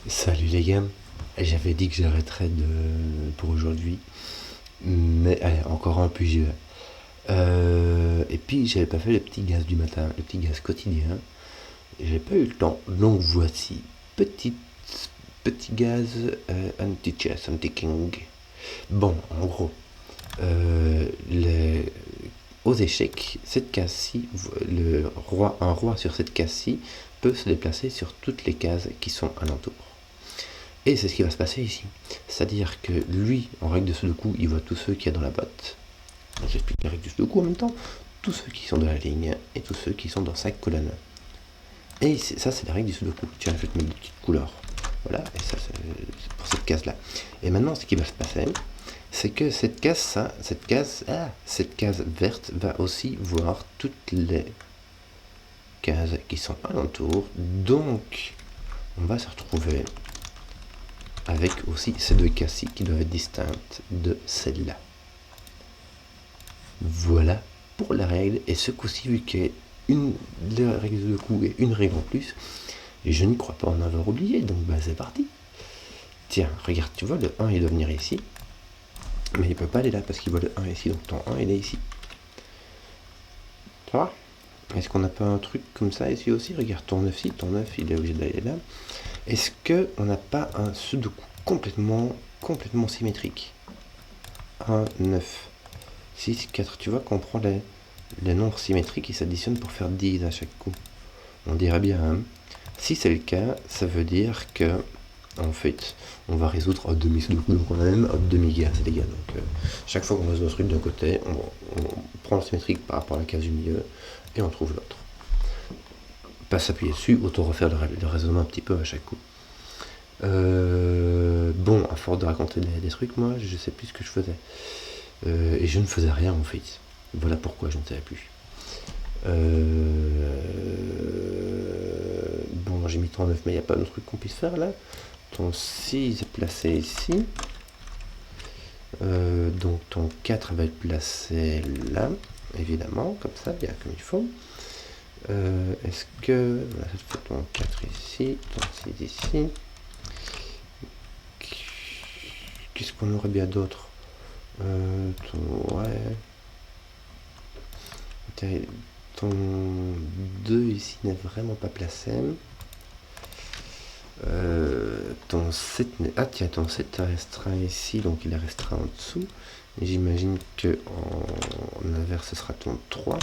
Salut les gars, j'avais dit que j'arrêterais pour aujourd'hui, mais allez, encore un puis j'y vais. Et puis j'avais pas fait le petit gaz du matin, le petit gaz quotidien, j'ai pas eu le temps, donc voici, petit, petit gaz anti-chess, anti-king. Bon, en gros, aux échecs, cette case-ci, un roi sur cette case-ci peut se déplacer sur toutes les cases qui sont alentour. Et c'est ce qui va se passer ici. C'est-à-dire que lui, en règle de Sudoku, il voit tous ceux qu'il y a dans la botte. J'explique les règles du Sudoku en même temps. Tous ceux qui sont dans la ligne et tous ceux qui sont dans 5 colonnes. Et ça, c'est la règle du Sudoku. Tiens, je vais te mettre des petites couleurs. Voilà, et ça, c'est pour cette case-là. Et maintenant, ce qui va se passer, c'est que cette case verte va aussi voir toutes les cases qui sont alentour. Donc, on va se retrouver avec aussi ces deux cases-ci qui doivent être distinctes de celle-là. Voilà pour la règle, et ce coup-ci, vu qu'il y a la règle de coup et une règle en plus, je ne crois pas en avoir oublié, donc bah c'est parti. Tiens, regarde, tu vois, le 1 il doit venir ici, mais il peut pas aller là parce qu'il voit le 1 ici, donc ton 1 il est ici. Ça va? Est-ce qu'on n'a pas un truc comme ça ici aussi? Regarde, ton 9 ici, ton 9 il est obligé d'aller là. Est-ce qu'on n'a pas un Sudoku complètement symétrique? 1, 9, 6, 4. Tu vois qu'on prend les nombres symétriques et s'additionnent pour faire 10 à chaque coup. On dirait bien. Hein. Si c'est le cas, ça veut dire que, en fait, on va résoudre un demi-Sudoku. Donc on a même un demi-gaz, les gars. Donc chaque fois qu'on résout un truc d'un côté, on prend le symétrique par rapport à la case du milieu et on trouve l'autre. Pas s'appuyer dessus, autant refaire le raisonnement un petit peu à chaque coup. Bon, à force de raconter des trucs, moi, je sais plus ce que je faisais. Et je ne faisais rien en fait. Voilà pourquoi je ne savais plus. Bon, j'ai mis ton 9, mais il n'y a pas de truc qu'on puisse faire là. Ton 6 est placé ici. Donc ton 4 va être placé là, évidemment, comme ça, bien comme il faut. Est-ce que... Voilà, ça fait ton 4 ici, ton 6 ici. Qu'est-ce qu'on aurait bien d'autre? Ouais. Ton 2 ici n'est vraiment pas placé. Ton 7 ah tiens, ton 7 est restreint ici, donc il est restreint en dessous. J'imagine que en inverse ce sera ton 3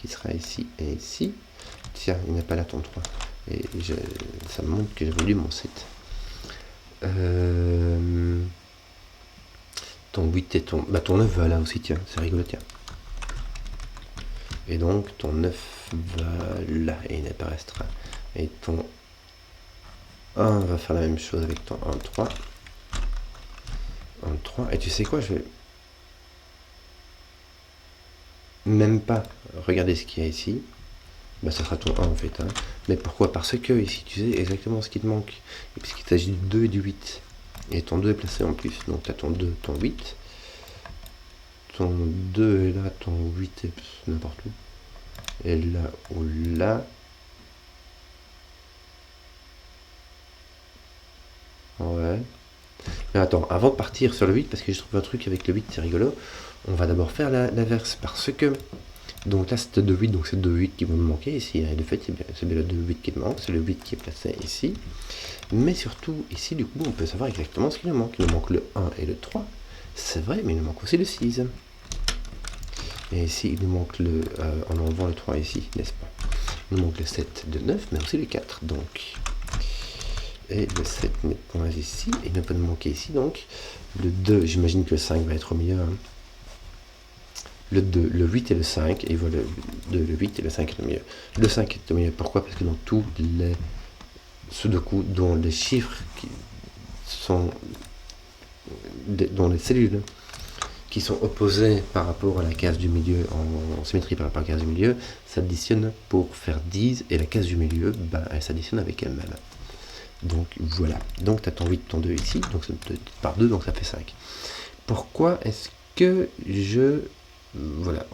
qui sera ici et ici. Tiens, il n'est pas là ton 3. Et ça me montre que j'ai voulu mon 7. Ton 8 et ton... Bah ton 9 va là aussi, tiens, c'est rigolo, tiens. Et donc ton 9 va là et il n'est pas restreint. Et ton 1 va faire la même chose avec ton 1, 3. 1, 3. Et tu sais quoi, je vais même pas regarder ce qu'il y a ici. Bah ça sera ton 1 en fait. Hein. Mais pourquoi? Parce que ici tu sais exactement ce qui te manque. Et puisqu'il s'agit du 2 et du 8. Et ton 2 est placé en plus. Donc tu as ton 2, ton 8. Ton 2 est là, ton 8 est n'importe où. Et là ou là. Ouais. Mais attends, avant de partir sur le 8, parce que je trouve un truc avec le 8, c'est rigolo, on va d'abord faire l'inverse. Parce que, donc là c'est 2, 8, donc c'est 2, 8 qui vont me manquer ici. Et de fait, c'est bien le 2, 8 qui me manque, c'est le 8 qui est placé ici. Mais surtout, ici, du coup, on peut savoir exactement ce qu'il nous manque. Il nous manque le 1 et le 3. C'est vrai, mais il nous manque aussi le 6. Et ici, il nous manque en enlevant le 3 ici, n'est-ce pas? Il nous manque le 7 de 9, mais aussi le 4. Donc, et le 7 n'est pas ici, et il ne peut nous manquer ici, donc le 2, j'imagine que le 5 va être au milieu. Hein. Le 2, le 8 et le 5, et voilà, le 8 et le 5 est au milieu. Le 5 est au milieu, pourquoi? Parce que dans tous les Sudoku, dont les chiffres qui sont... dont les cellules qui sont opposées par rapport à la case du milieu, en symétrie par rapport à la case du milieu, s'additionnent pour faire 10, et la case du milieu, ben, elle s'additionne avec elle-même. Donc voilà, donc tu as ton 8, ton 2 ici, donc par 2, donc ça fait 5. Pourquoi est-ce que je Voilà,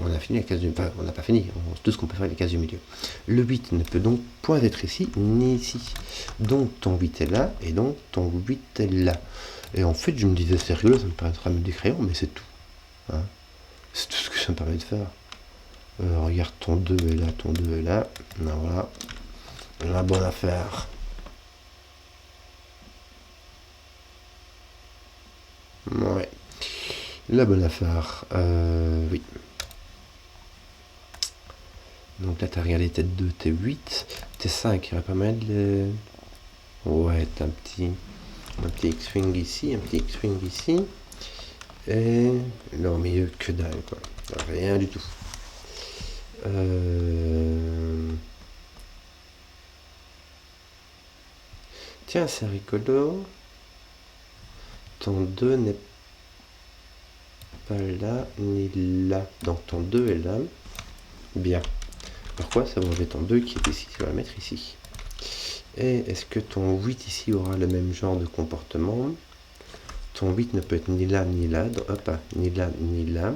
on a fini la case du milieu. Enfin, on n'a pas fini, tout ce qu'on peut faire avec les cases du milieu. Le 8 ne peut donc point être ici, ni ici. Donc ton 8 est là, et donc ton 8 est là. Et en fait, je me disais, c'est rigolo, ça me permettra de mettre des crayons, mais c'est tout. Hein. C'est tout ce que ça me permet de faire. Regarde, ton 2 est là, ton 2 est là. Ben, voilà. La bonne affaire. Ouais. La bonne affaire. Oui. Donc là, t'as regardé t'es 2, t'es 8, t'es 5, il y aurait pas mal de... Ouais, t'as un petit X-Wing ici, un petit X-Wing ici. Et là, au milieu, que dalle, quoi. Rien du tout. Tiens, c'est rigolo. Ton 2 n'est pas là, ni là. Donc ton 2 est là. Bien. Pourquoi ça va enlever ton 2 qui est ici, ça va le mettre ici. Et est-ce que ton 8 ici aura le même genre de comportement? Ton 8 ne peut être ni là, ni là. Donc, hop, ni là, ni là.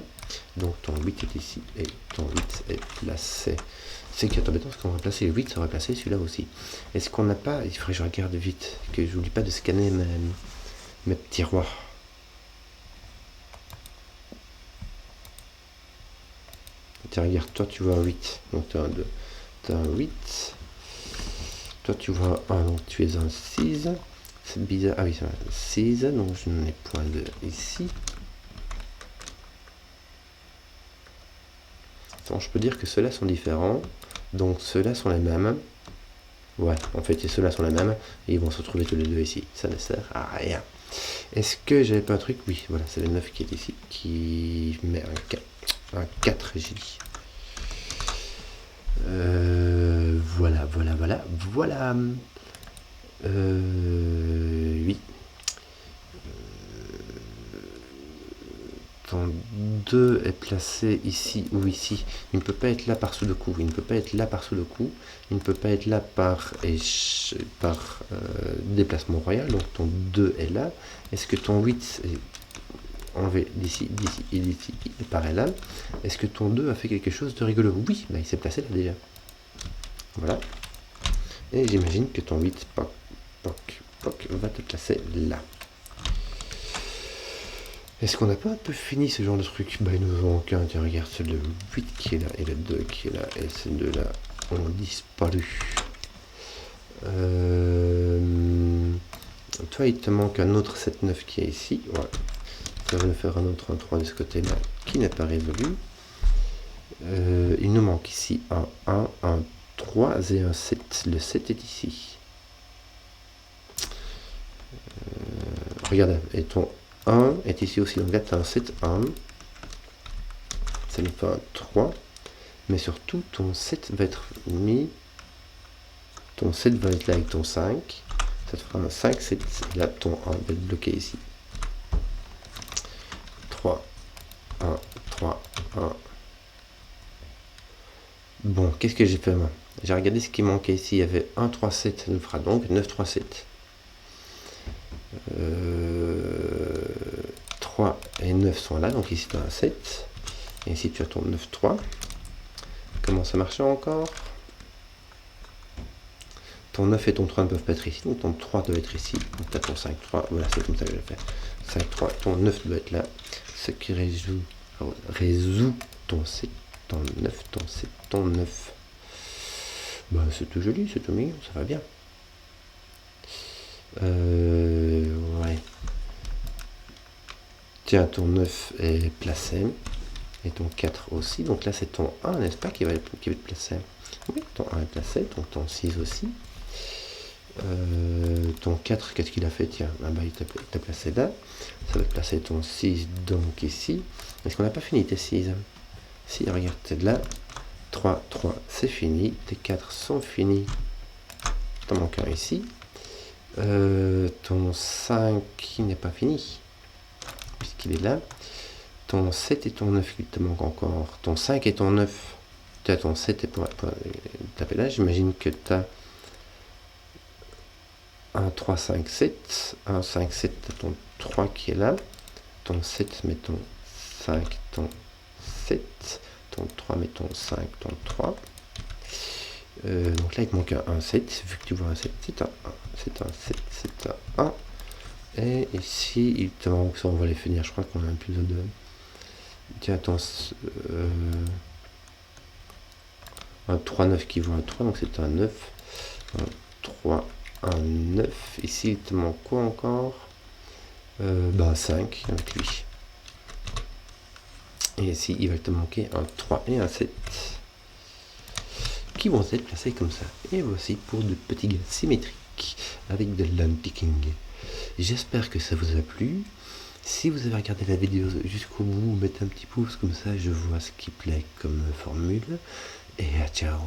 Donc ton 8 est ici et ton 8 est placé. C'est qui est embêtant parce qu'on va placer le 8, ça va placer celui-là aussi. Est-ce qu'on n'a pas... Il faudrait que je regarde vite, que je n'oublie pas de scanner mes petits rois. Tiens, regarde, toi tu vois un 8, donc tu as un 2. Tu as un 8. Toi tu vois un 1, donc tu es un 6. C'est bizarre. Ah oui, c'est un 6, donc je n'ai point de ici. Donc je peux dire que ceux-là sont différents. Donc ceux-là sont les mêmes. Ouais, en fait, ceux-là sont les mêmes. Et ils vont se retrouver tous les deux ici. Ça ne sert à rien. Est-ce que j'avais pas un truc? Oui, voilà, c'est le 9 qui est ici. Qui met un 4, j'ai dit. Voilà. Oui. Ton 2 est placé ici ou ici. Il ne peut pas être là par sous le coup. Il ne peut pas être là par sous le coup. Il ne peut pas être là par déplacement royal. Donc ton 2 est là. Est-ce que ton 8 est enlevé d'ici et d'ici et par là? Est-ce que ton 2 a fait quelque chose de rigolo? Oui, bah, il s'est placé là déjà. Voilà. Et j'imagine que ton 8, poc, va te placer là. Est-ce qu'on n'a pas un peu fini ce genre de truc? Bah, il nous en manque un. Tiens, regarde, c'est le 8 qui est là, et le 2 qui est là, et ces deux-là ont disparu. Toi, il te manque un autre 7-9 qui est ici. Ouais. Ça va nous faire un autre 1-3 de ce côté-là qui n'est pas résolu. Il nous manque ici un 1, un 3 et un 7. Le 7 est ici. Regarde, et ton 1 est ici aussi. Donc là, tu as un 7, 1. Ça nous fait un 3. Mais surtout, ton 7 va être mis. Ton 7 va être là avec ton 5. Ça te fera un 5, 7. Et là, ton 1 va être bloqué ici. 3, 1, 3, 1. Bon, qu'est-ce que j'ai fait moi? J'ai regardé ce qui manquait ici. Il y avait 1, 3, 7. Ça nous fera donc 9, 3, 7. 3 et 9 sont là. Donc ici, tu as un 7. Et ici, tu as ton 9, 3. Comment ça marchait encore? Ton 9 et ton 3 ne peuvent pas être ici, donc ton 3 doit être ici. Donc tu as ton 5, 3, voilà, c'est comme ça que je vais faire. 5, 3, ton 9 doit être là. Ce qui résout ton 7, ton 9, ton 7, ton 9. Bah, c'est tout joli, c'est tout mignon, ça va bien. Ouais. Tiens, ton 9 est placé. Et ton 4 aussi. Donc là, c'est ton 1, n'est-ce pas, qui va être placé? Oui, ton 1 est placé, donc ton 6 aussi. Ton 4, qu'est-ce qu'il a fait? Tiens, ah bah, il t'a placé là. Ça va te placer ton 6 donc ici. Est-ce qu'on n'a pas fini tes 6? Si, regarde, t'es là. 3, 3, c'est fini. Tes 4 sont finis. T'en manques un ici. Ton 5 qui n'est pas fini, puisqu'il est là. Ton 7 et ton 9, il te manque encore. Ton 5 et ton 9. Tu as ton 7 et pour taper là. J'imagine que tu as 1, 3, 5, 7. 1, 5, 7, tu as ton 3 qui est là. Ton 7, mais ton 5, ton 7. Ton 3, mettons 5, ton 3. Donc là, il te manque un 7. Vu que tu vois un 7, c'est un 1. C'est un 7, c'est un 1. Et ici, il te manque ça, on va les finir. Je crois qu'on a un plus de... Tiens, attends. Un 3, 9 qui vaut un 3, donc c'est un 9. Un 3, un 9. Ici, il te manque quoi encore? 5 avec lui. Et ici, il va te manquer un 3 et un 7 qui vont être placés comme ça. Et voici pour de petits gars symétriques avec de l'unpicking. J'espère que ça vous a plu. Si vous avez regardé la vidéo jusqu'au bout, mettez un petit pouce comme ça, je vois ce qui plaît comme formule. Et ciao.